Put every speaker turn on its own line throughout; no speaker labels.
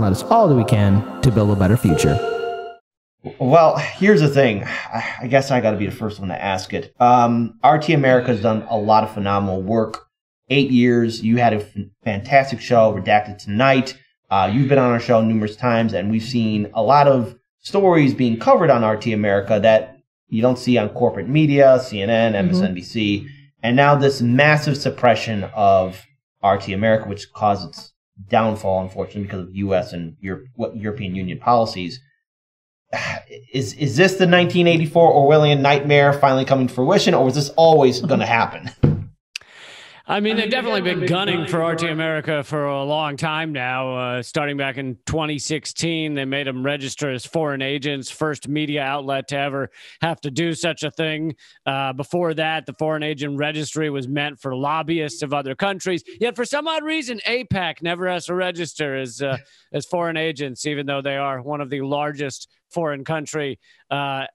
and let us all do we can to build a better future.
Well, here's the thing. I guess I got to be the first one to ask it. RT America has done a lot of phenomenal work. 8 years. You had a fantastic show, Redacted Tonight. You've been on our show numerous times, and we've seen a lot of stories being covered on RT America that you don't see on corporate media, CNN, MSNBC. And now this massive suppression of RT America, which caused its downfall, unfortunately, because of U.S. and European Union policies. Is this the 1984 Orwellian Nightmare finally coming to fruition, or was this always going to happen?
I mean, they've definitely been gunning for RT America for a long time now. Starting back in 2016, they made them register as foreign agents, first media outlet to ever have to do such a thing. Before that, the foreign agent registry was meant for lobbyists of other countries. Yet for some odd reason, AIPAC never has to register as foreign agents, even though they are one of the largest foreign country and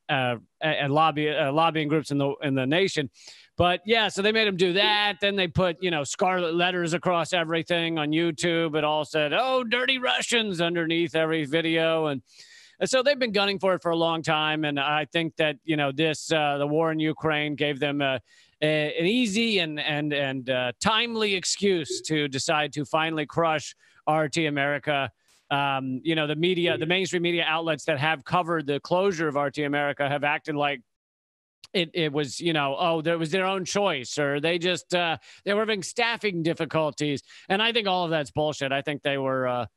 lobbying groups in the nation. But yeah, so they made them do that. Then they put, scarlet letters across everything on YouTube. It all said, "Oh, dirty Russians" underneath every video. And so they've been gunning for it for a long time. And I think that, the war in Ukraine gave them an easy and timely excuse to decide to finally crush RT America. The mainstream media outlets that have covered the closure of RT America have acted like it was, that was their own choice, or they just they were having staffing difficulties. And I think all of that's bullshit. I think they were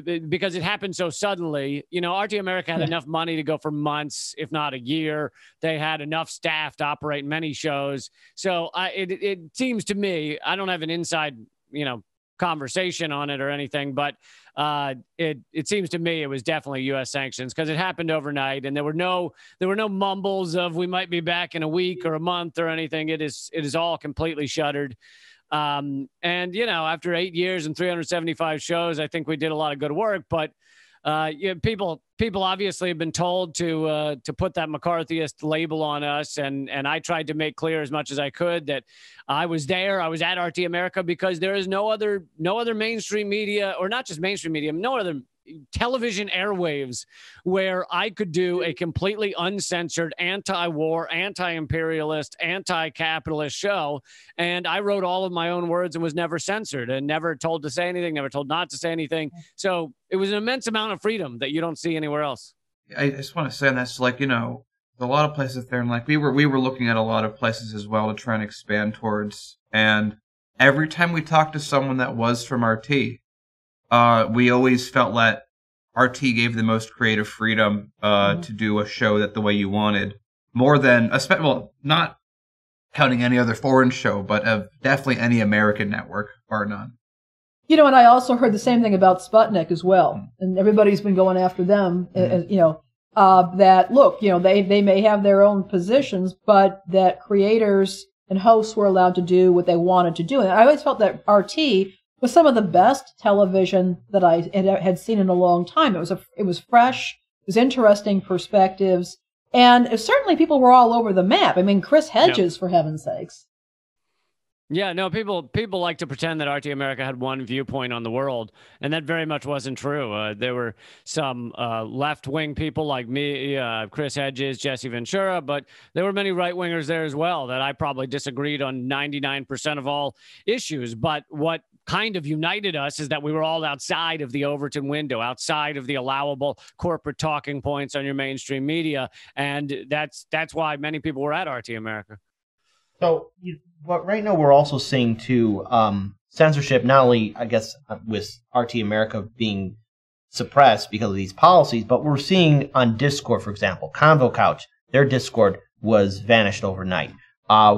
because it happened so suddenly. RT America had enough money to go for months, if not a year. They had enough staff to operate many shows. So it seems to me, I don't have an inside, conversation on it or anything, but it seems to me it was definitely U.S. sanctions, because it happened overnight, and there were no mumbles of we might be back in a week or a month or anything. It is all completely shuttered. And after 8 years and 375 shows, I think we did a lot of good work. But people obviously have been told to put that McCarthyist label on us, and I tried to make clear as much as I could that I was there. I was at RT America because there is no other mainstream media, or not just mainstream media, no other television airwaves where I could do a completely uncensored, anti-war, anti-imperialist, anti-capitalist show. And I wrote all of my own words and was never censored and never told to say anything, never told not to say anything. So it was an immense amount of freedom that you don't see anywhere else.
I just want to say, and that's like, a lot of places there, and like we were looking at a lot of places as well to try and expand towards. And every time we talked to someone that was from RT, we always felt that RT gave the most creative freedom to do a show that the way you wanted, more than not counting any other foreign show, but definitely any American network, bar none.
And I also heard the same thing about Sputnik as well, and everybody's been going after them. That look, they may have their own positions, but that creators and hosts were allowed to do what they wanted to do. And I always felt that RT was some of the best television that I had seen in a long time. It was fresh, it was interesting perspectives, and certainly people were all over the map. I mean, Chris Hedges, for heaven's sakes.
Yeah, no, people like to pretend that RT America had one viewpoint on the world, and that very much wasn't true. There were some left-wing people like me, Chris Hedges, Jesse Ventura, but there were many right-wingers there as well that I probably disagreed on 99% of all issues. But what kind of united us is that we were all outside of the Overton window, outside of the allowable corporate talking points on your mainstream media, and that's why many people were at RT America.
So, but right now we're also seeing too censorship, not only I guess with RT America being suppressed because of these policies, but we're seeing on Discord, for example, Convo Couch, their Discord was vanished overnight.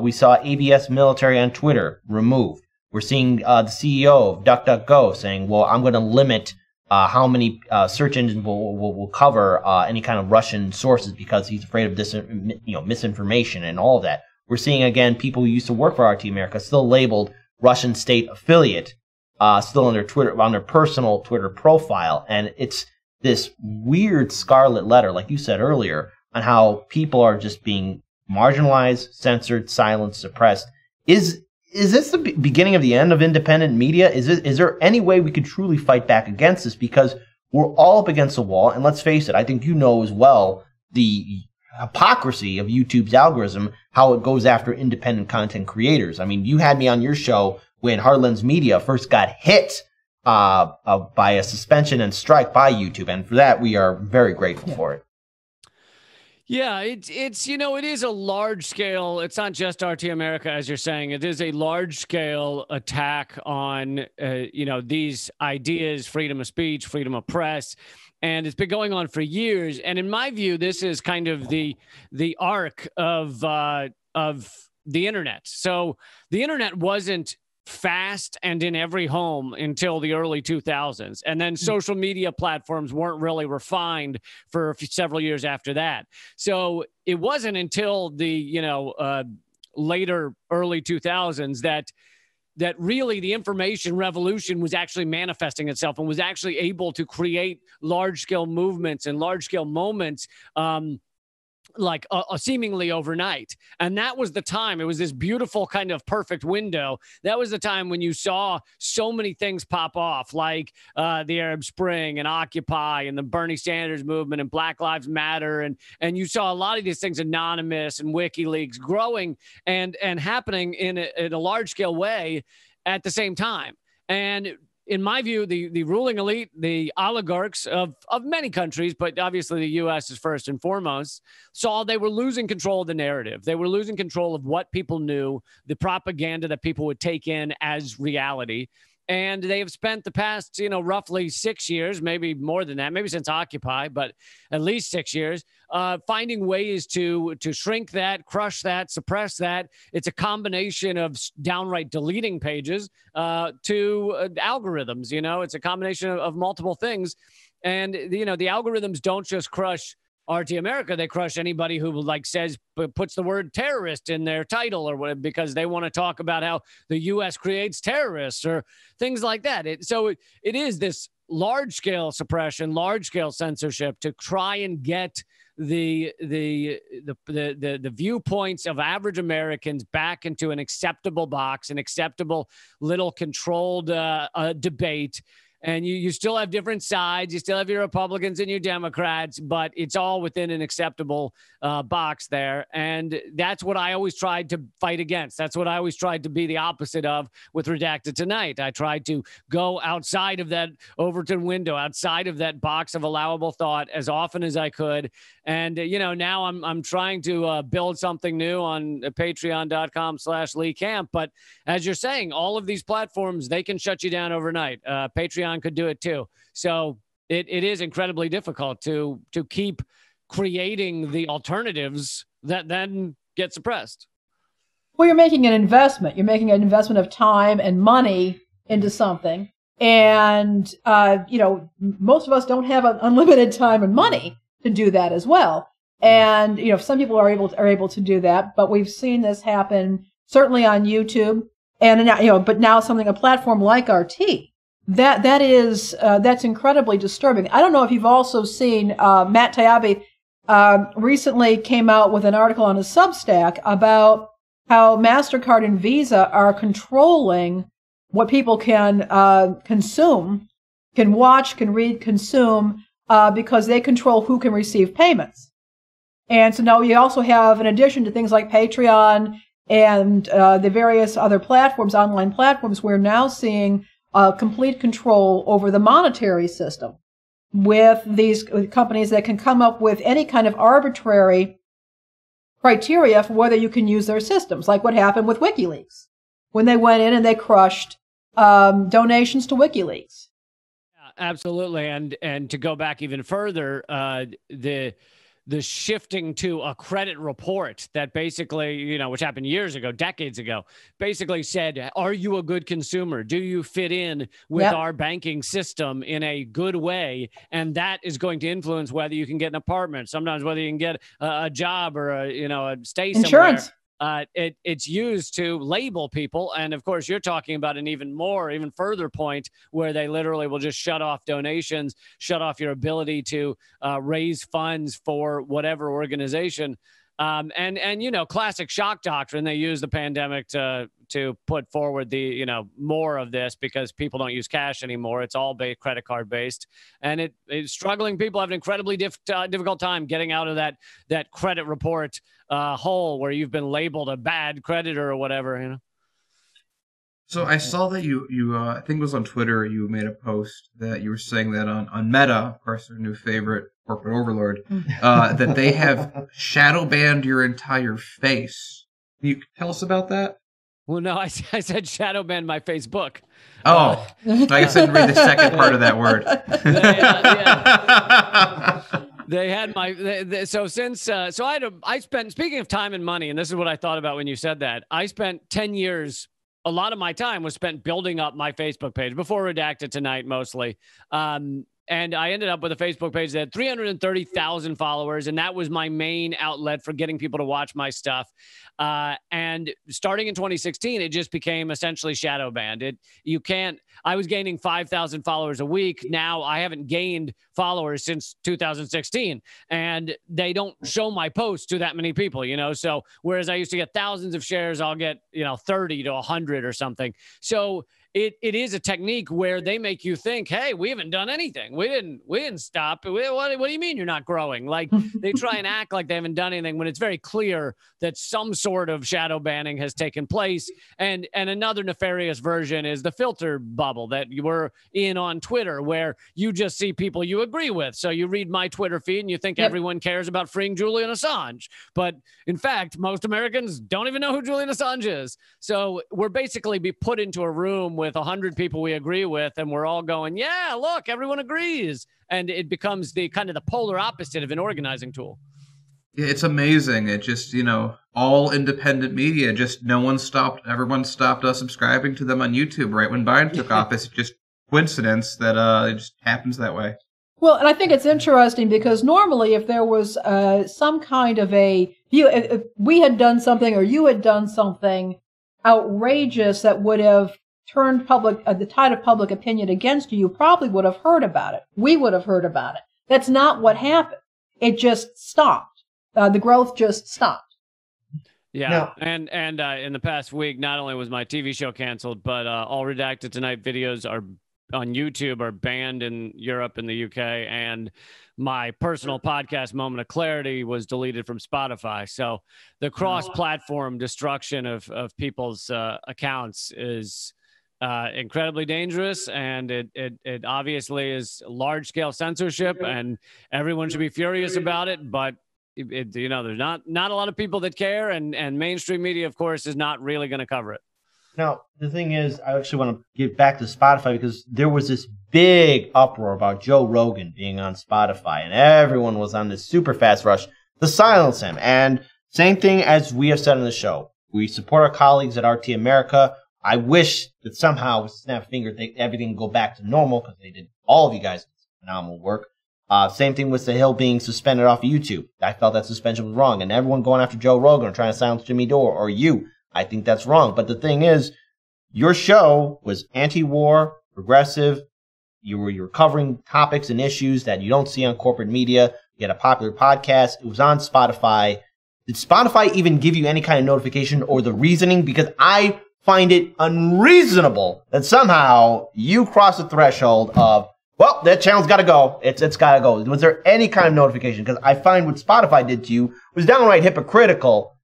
We saw ABS Military on Twitter removed. We're seeing the CEO of DuckDuckGo saying, well, I'm going to limit how many search engines will cover any kind of Russian sources because he's afraid of this, misinformation and all of that. We're seeing, again, people who used to work for RT America still labeled Russian state affiliate, still on their personal Twitter profile. And it's this weird scarlet letter, like you said earlier, on how people are just being marginalized, censored, silenced, suppressed. Is is this the beginning of the end of independent media? Is there any way we could truly fight back against this? Because we're all up against the wall, and let's face it, I think you know as well the hypocrisy of YouTube's algorithm, how it goes after independent content creators. I mean, you had me on your show when Heartlands Media first got hit by a suspension and strike by YouTube, and for that we are very grateful for it.
Yeah, it's you know, it is a large scale. It's not just RT America, as you're saying. It is a large scale attack on you know, these ideas, freedom of speech, freedom of press, and it's been going on for years. And in my view, this is kind of the arc of the internet. So the internet wasn't fast and in every home until the early 2000s. And then social media platforms weren't really refined for several years after that. So it wasn't until the, you know, later early 2000s that really the information revolution was actually manifesting itself and was actually able to create large scale movements and large scale moments, like seemingly overnight. And that was the time. It was this beautiful kind of perfect window. That was the time when you saw so many things pop off, like the Arab Spring and Occupy and the Bernie Sanders movement and Black Lives Matter. And you saw a lot of these things, Anonymous and WikiLeaks, growing and happening in a large scale way at the same time. And in my view, the ruling elite, the oligarchs of many countries, but obviously the U.S. is first and foremost, saw they were losing control of the narrative. They were losing control of what people knew, the propaganda that people would take in as reality. And they have spent the past, you know, roughly 6 years, maybe more than that, maybe since Occupy, but at least 6 years, finding ways to shrink that, crush that, suppress that. It's a combination of downright deleting pages to algorithms. You know, it's a combination of multiple things. And, you know, the algorithms don't just crush RT America, they crush anybody who like puts the word terrorist in their title or whatever, because they want to talk about how the U.S. creates terrorists or things like that. So it is this large scale suppression, large scale censorship to try and get the viewpoints of average Americans back into an acceptable box, an acceptable little controlled debate. And you still have different sides. You still have your Republicans and your Democrats, but it's all within an acceptable box there. And that's what I always tried to fight against. That's what I always tried to be the opposite of with Redacted Tonight. I tried to go outside of that Overton window, outside of that box of allowable thought as often as I could. And, you know, now I'm trying to build something new on patreon.com/Lee Camp. But as you're saying, all of these platforms, they can shut you down overnight. Patreon could do it too. So it is incredibly difficult to keep creating the alternatives that then get suppressed.
Well, you're making an investment. You're making an investment of time and money into something. And, you know, most of us don't have unlimited time and money to do that as well. And, you know, some people are able to do that, but we've seen this happen certainly on YouTube and, you know, but now a platform like RT. That's incredibly disturbing. I don't know if you've also seen Matt Taibbi recently came out with an article on his Substack about how MasterCard and Visa are controlling what people can consume, can watch, can read, consume, because they control who can receive payments. And so now you also have, in addition to things like Patreon and the various other platforms, online platforms, we're now seeing complete control over the monetary system with these companies that can come up with any kind of arbitrary criteria for whether you can use their systems, like what happened with WikiLeaks when they went in and they crushed donations to WikiLeaks.
Yeah, absolutely. And to go back even further, the shifting to a credit report that basically, you know, which happened years ago, decades ago, basically said, are you a good consumer? Do you fit in with our banking system in a good way? And that is going to influence whether you can get an apartment, sometimes whether you can get a job or a stay somewhere.
Insurance.
It's used to label people. And of course, you're talking about an even further point where they literally will just shut off donations, shut off your ability to raise funds for whatever organization. And you know, classic shock doctrine. They use the pandemic to put forward the, you know, more of this because people don't use cash anymore. It's all credit card based, and it's struggling people have an incredibly difficult time getting out of that credit report hole where you've been labeled a bad creditor or whatever, you know.
So I saw that you I think it was on Twitter, you made a post that you were saying that on Meta, of course, their new favorite corporate overlord, that they have shadow banned your entire face. Can you tell us about that?
Well, no, I said shadow banned my Facebook.
Oh, I guess I didn't read the second part of that word.
They had my so since so I spent, speaking of time and money, and this is what I thought about when you said that, I spent 10 years. A lot of my time was spent building up my Facebook page before Redacted Tonight, mostly. And I ended up with a Facebook page that had 330,000 followers, and that was my main outlet for getting people to watch my stuff. And starting in 2016, it just became essentially shadow banned. I was gaining 5,000 followers a week. Now I haven't gained followers since 2016, and they don't show my posts to that many people, you know? So whereas I used to get thousands of shares, I'll get, 30 to 100 or something. So it is a technique where they make you think, hey, we haven't done anything. We didn't stop. What do you mean you're not growing? Like they try and act like they haven't done anything when it's very clear that some sort of shadow banning has taken place. And another nefarious version is the filter bubble that you were in on Twitter, where you just see people you agree with. So you read my Twitter feed and you think everyone cares about freeing Julian Assange. But in fact, most Americans don't even know who Julian Assange is. So we're basically be put into a room with 100 people we agree with, and we're all going, yeah, look, everyone agrees. And it becomes the kind of the polar opposite of an organizing tool.
Yeah, it's amazing. It just, all independent media, just everyone stopped subscribing to them on YouTube right when Biden took office. It's just coincidence that it just happens that way.
Well, and I think it's interesting because normally if there was some kind of if we had done something or you had done something outrageous that would have turned the tide of public opinion against you, you probably would have heard about it. We would have heard about it. That's not what happened. It just stopped. The growth just stopped.
Yeah,
No.
and in the past week, not only was my TV show canceled, but all Redacted Tonight videos are on YouTube are banned in Europe and the UK, and my personal podcast, Moment of Clarity, was deleted from Spotify. So the cross-platform destruction of people's accounts is incredibly dangerous, and it obviously is large-scale censorship, and everyone should be furious about it. But there's not a lot of people that care, and mainstream media, of course, is not really going to cover it.
Now, the thing is, I actually want to get back to Spotify because there was this big uproar about Joe Rogan being on Spotify, and everyone was on this super fast rush to silence him. And same thing as we have said on the show, we support our colleagues at RT America. I wish that somehow, with snap finger, everything go back to normal because they did, all of you guys, phenomenal work. Same thing with The Hill being suspended off of YouTube. I felt that suspension was wrong. And everyone going after Joe Rogan or trying to silence Jimmy Dore or you, I think that's wrong. But the thing is, your show was anti-war, progressive. You were covering topics and issues that you don't see on corporate media. You had a popular podcast. It was on Spotify. Did Spotify even give you any kind of notification or the reasoning? Because I find it unreasonable that somehow you cross the threshold of, well, that channel's got to go. It's got to go. Was there any kind of notification? Because I find what Spotify did to you was downright hypocritical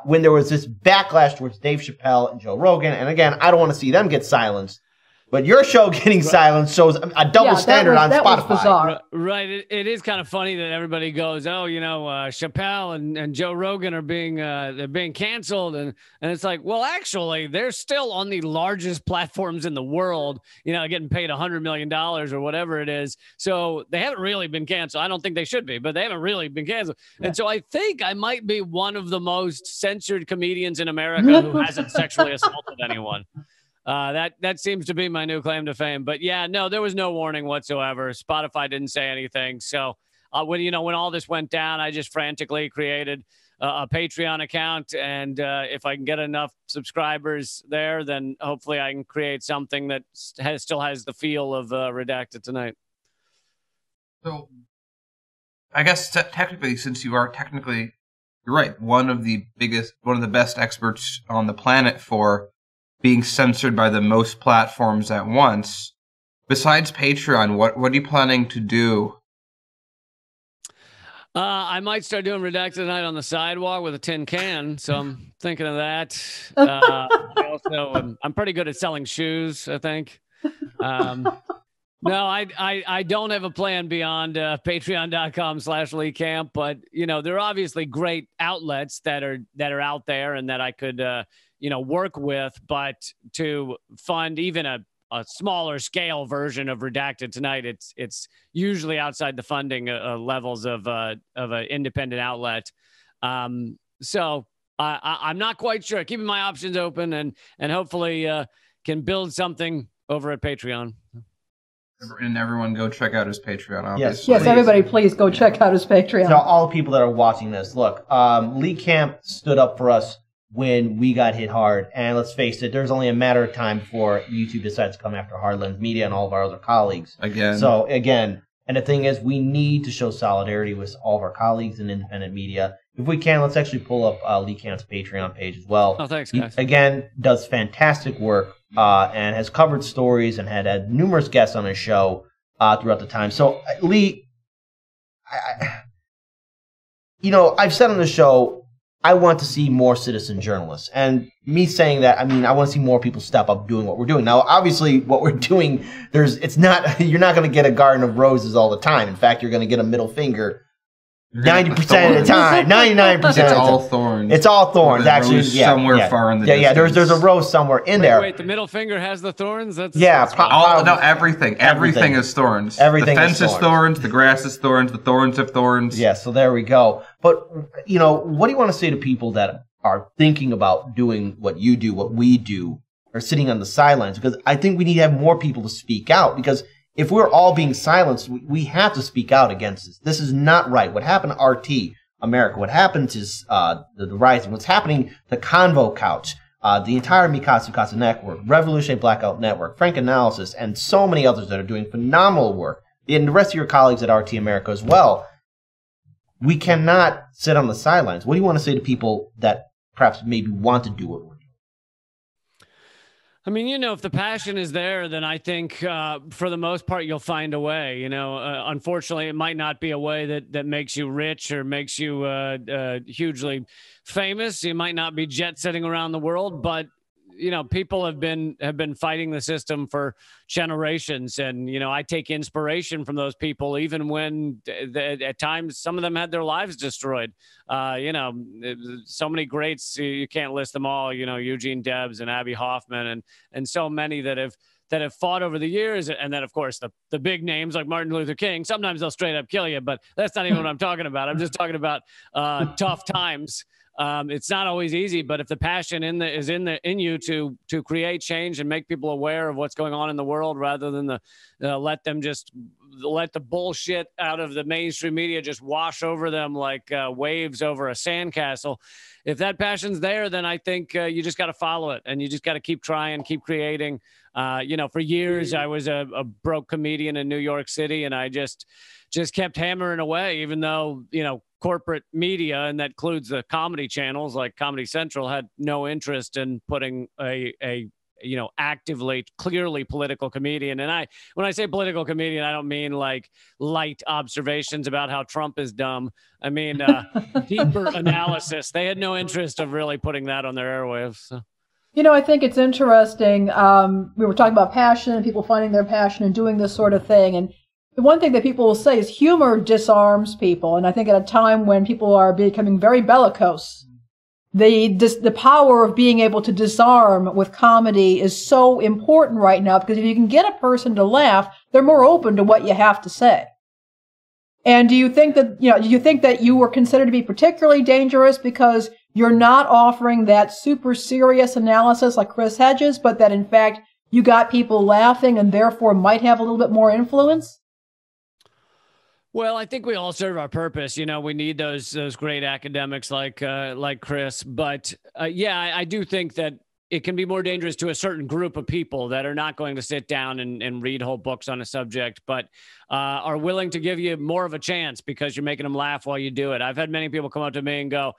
when there was this backlash towards Dave Chappelle and Joe Rogan. And again, I don't want to see them get silenced. But your show getting silenced shows a double standard on Spotify.
That was bizarre.
Right. It is kind of funny that everybody goes, oh, Chappelle and Joe Rogan are they're being canceled. And it's like, well, actually, they're still on the largest platforms in the world, getting paid $100 million or whatever it is. So they haven't really been canceled. I don't think they should be, but they haven't really been canceled. Yeah. And so I think I might be one of the most censored comedians in America who hasn't sexually assaulted anyone. That seems to be my new claim to fame. But yeah, no, there was no warning whatsoever. Spotify didn't say anything. So when all this went down, I just frantically created a Patreon account. And if I can get enough subscribers there, then hopefully I can create something that still has the feel of Redacted Tonight.
So I guess technically, since you are technically you're right. One of the best experts on the planet for being censored by the most platforms at once. Besides Patreon, what are you planning to do?
I might start doing Redacted Tonight on the sidewalk with a tin can, so I'm thinking of that. I'm pretty good at selling shoes, I think. No, I don't have a plan beyond patreon.com/Lee Camp, but there are obviously great outlets that are out there and that I could work with, but to fund even a smaller scale version of Redacted Tonight, it's usually outside the funding levels of an independent outlet. So I'm not quite sure. Keeping my options open and hopefully can build something over at Patreon.
And everyone go check out his Patreon, obviously.
Yes, everybody please go check out his Patreon.
So all the people that are watching this, look, Lee Camp stood up for us when we got hit hard. And let's face it, there's only a matter of time before YouTube decides to come after Hardlands Media and all of our other colleagues. Again, and the thing is, we need to show solidarity with all of our colleagues in independent media. If we can, let's actually pull up Lee Camp's Patreon page as well.
Oh, thanks, guys.
He, again, does fantastic work and has covered stories and had numerous guests on his show throughout the time. So, Lee, I've said on the show, I want to see more citizen journalists. And me saying that, I mean, I want to see more people step up doing what we're doing. Now, obviously, what we're doing, you're not going to get a garden of roses all the time. In fact, you're going to get a middle finger 90% of the time, 99% of the time.
It's all thorns.
It's all thorns, actually.
Somewhere far in the distance.
There's a rose somewhere in there.
Wait, the middle finger has the thorns? That's
everything. Everything is thorns.
Everything
the fence is thorns. The grass is thorns. The thorns have thorns.
Yeah, so there we go. But, what do you want to say to people that are thinking about doing what you do, what we do, or sitting on the sidelines? Because I think we need to have more people to speak out, because if we're all being silenced, we have to speak out against this. This is not right. What happened to RT America, what happened to the Rising, what's happening to Convo Couch, the entire Mikasa Network, Revolutionary Blackout Network, Frank Analysis, and so many others that are doing phenomenal work, and the rest of your colleagues at RT America as well. We cannot sit on the sidelines. What do you want to say to people that perhaps maybe want to do what we're doing?
I mean, if the passion is there, then I think for the most part, you'll find a way. Unfortunately, it might not be a way that makes you rich or makes you hugely famous. You might not be jet setting around the world, but people have been fighting the system for generations, and I take inspiration from those people, even when at times some of them had their lives destroyed. So many greats, you can't list them all. Eugene Debs and Abby Hoffman, and so many that have fought over the years, and then of course the big names like Martin Luther King. Sometimes they'll straight up kill you, but that's not even what I'm talking about. I'm just talking about tough times. It's not always easy, but if the passion is in you to create change and make people aware of what's going on in the world, rather than let the bullshit out of the mainstream media just wash over them like waves over a sandcastle. If that passion's there, then I think you just got to follow it, and you just got to keep trying, keep creating. For years I was a broke comedian in New York City, and I just kept hammering away, even though corporate media, and that includes the comedy channels like Comedy Central, had no interest in putting a actively, clearly political comedian. And when I say political comedian, I don't mean like light observations about how Trump is dumb. I mean deeper analysis. They had no interest of really putting that on their airwaves. So.
I think it's interesting. We were talking about passion and people finding their passion and doing this sort of thing. And the one thing that people will say is humor disarms people. And I think at a time when people are becoming very bellicose, the power of being able to disarm with comedy is so important right now, because if you can get a person to laugh, they're more open to what you have to say. And do you think that you were considered to be particularly dangerous because you're not offering that super serious analysis like Chris Hedges, but that in fact you got people laughing and therefore might have a little bit more influence?
Well, I think we all serve our purpose. We need those great academics like Chris. But I do think that it can be more dangerous to a certain group of people that are not going to sit down and read whole books on a subject, but are willing to give you more of a chance because you're making them laugh while you do it. I've had many people come up to me and go,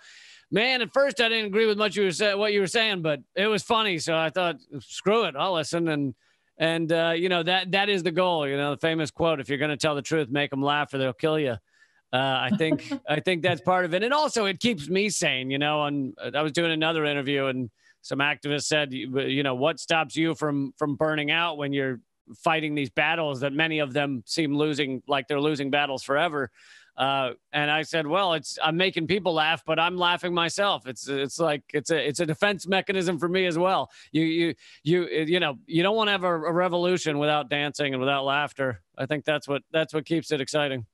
man, at first I didn't agree with what you were saying, but it was funny. So I thought, screw it, I'll listen. And you know, that is the goal. You know, the famous quote, if you're going to tell the truth, make them laugh or they'll kill you. I think that's part of it. And also it keeps me sane, you know, and I was doing another interview and some activists said, you know, what stops you from burning out when you're fighting these battles that many of them seem losing, like they're losing battles forever. And I said, well, I'm making people laugh, but I'm laughing myself. It's a defense mechanism for me as well. You know, you don't want to have a revolution without dancing and without laughter. I think that's what keeps it exciting.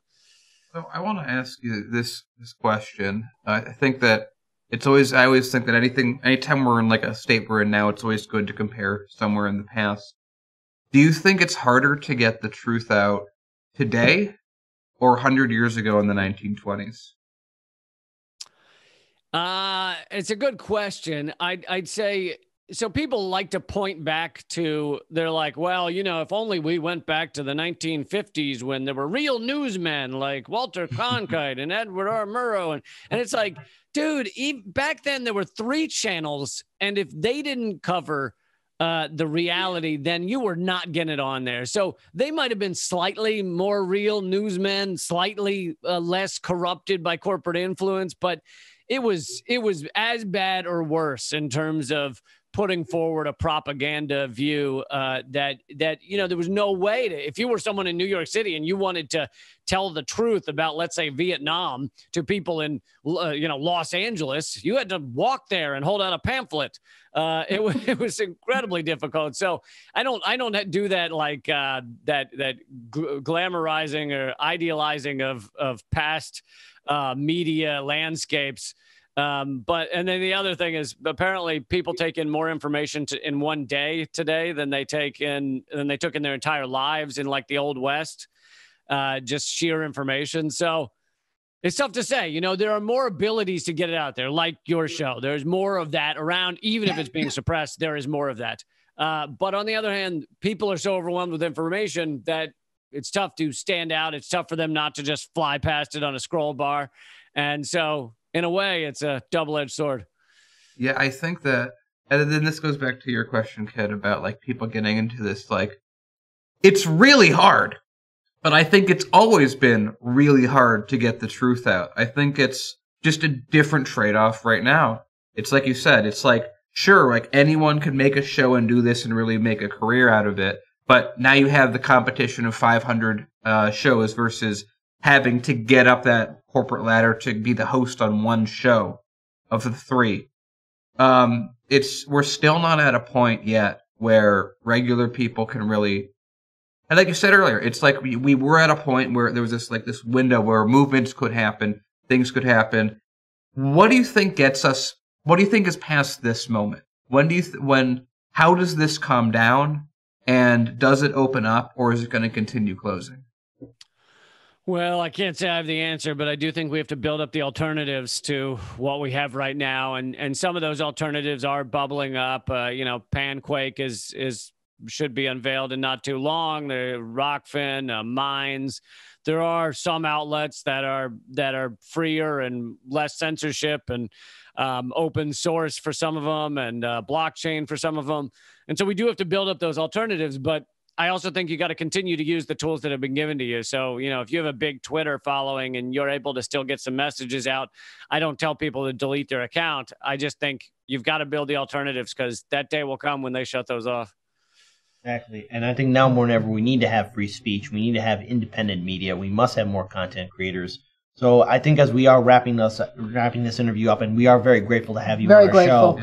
So I want to ask you this question. I think that I always think that anytime we're in like a state we're in now, it's always good to compare somewhere in the past. Do you think it's harder to get the truth out today or 100 years ago in the 1920s?
It's a good question. I'd say, so people like to point back to, they're like, well, you know, if only we went back to the 1950s when there were real newsmen like Walter Cronkite and Edward R. Murrow. And it's like, dude, back then there were 3 channels. And if they didn't cover the reality, then you were not getting it on there. So they might have been slightly more real newsmen, slightly less corrupted by corporate influence, but it was as bad or worse in terms of putting forward a propaganda view that you know, there was no way to, if you were someone in New York City and you wanted to tell the truth about, let's say, Vietnam to people in you know, Los Angeles, you had to walk there and hold out a pamphlet. It was incredibly difficult. So I don't do that like that glamorizing or idealizing of past media landscapes. And then the other thing is apparently people take in more information in one day today than they took in their entire lives in like the Old West, just sheer information. So it's tough to say, you know, there are more abilities to get it out there, like your show. There's more of that around, even if it's being suppressed, there is more of that. But on the other hand, people are so overwhelmed with information that it's tough to stand out. It's tough for them not to just fly past it on a scroll bar. And so in a way, it's a double-edged sword.
Yeah, I think that, and then this goes back to your question, Kid, about like people getting into this, like, it's really hard, but I think it's always been really hard to get the truth out. I think it's just a different trade-off right now. It's like you said, it's like, sure, like anyone could make a show and do this and really make a career out of it, but now you have the competition of 500 shows versus having to get up that corporate ladder to be the host on one show of the 3. We're still not at a point yet where regular people can really, and like you said earlier, it's like we were at a point where there was this window where movements could happen, things could happen. What do you think is past this moment? How does this calm down, and does it open up, or is it going to continue closing?
Well, I can't say I have the answer, but I do think we have to build up the alternatives to what we have right now. And some of those alternatives are bubbling up. You know, Panquake should be unveiled in not too long. The Rockfin, Minds. There are some outlets that are freer and less censorship and open source for some of them and blockchain for some of them. And so we do have to build up those alternatives, but I also think you got to continue to use the tools that have been given to you. So, you know, if you have a big Twitter following and you're able to still get some messages out, I don't tell people to delete their account. I just think you've got to build the alternatives because that day will come when they shut those off.
Exactly. And I think now more than ever, we need to have free speech. We need to have independent media. We must have more content creators. So I think as we are wrapping this interview up, and we are very grateful to have you on our show,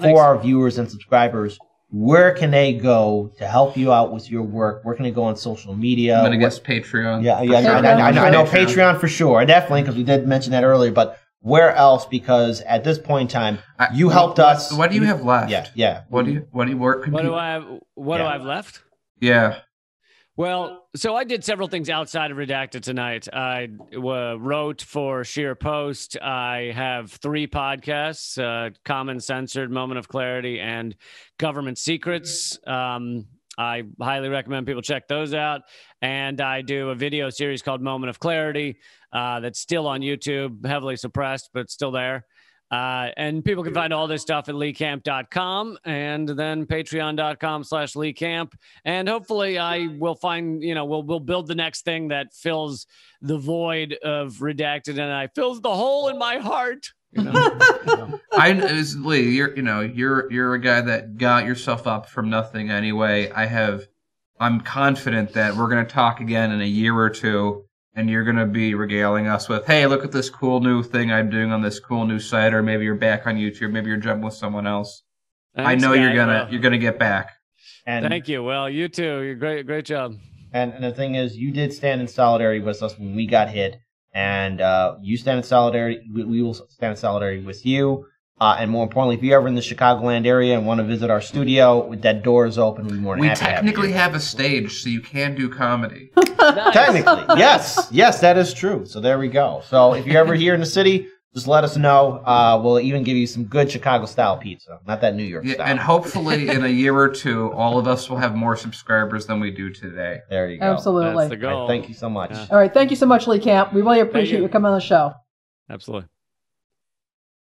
for our viewers and subscribers, where can they go to help you out with your work? Where can they go on social media?
I'm going to guess Patreon.
Yeah, I know Patreon for sure. Definitely, because we did mention that earlier. But where else? Because at this point in time, you helped us.
What do you have left?
Yeah.
What do you work?
What do I have left?
Yeah.
Well, so I did several things outside of Redacted tonight. I wrote for Sheer Post. I have 3 podcasts, Common Censored, Moment of Clarity, and Government Secrets. I highly recommend people check those out. And I do a video series called Moment of Clarity that's still on YouTube, heavily suppressed, but still there. And people can find all this stuff at leecamp.com and then patreon.com/leecamp. And hopefully I will find, we'll build the next thing that fills the void of Redacted and fills the hole in my heart. Lee, you're a guy that got yourself up from nothing anyway. I'm confident that we're going to talk again in a year or two. And you're going to be regaling us with, hey, look at this cool new thing I'm doing on this cool new site, or maybe you're back on YouTube, maybe you're jumping with someone else. Thanks, I know you're gonna get back.
And
thank you. Well, you too. You're great job.
And the thing is, you did stand in solidarity with us when we got hit, and you stand in solidarity. We will stand in solidarity with you. And more importantly, if you're ever in the Chicagoland area and want to visit our studio, with that door is open, we'd be more than happy to have you.
We technically have a stage, so you can do comedy.
Nice.
Technically, yes, that is true. So there we go. So if you're ever here in the city, just let us know. We'll even give you some good Chicago-style pizza, not that New York style.
And hopefully in a year or two, all of us will have more subscribers than we do today.
There you go.
Absolutely.
That's the goal.
All right, thank you so much.
All right, thank you so much, Lee Camp. We really appreciate you coming on the show.
Absolutely.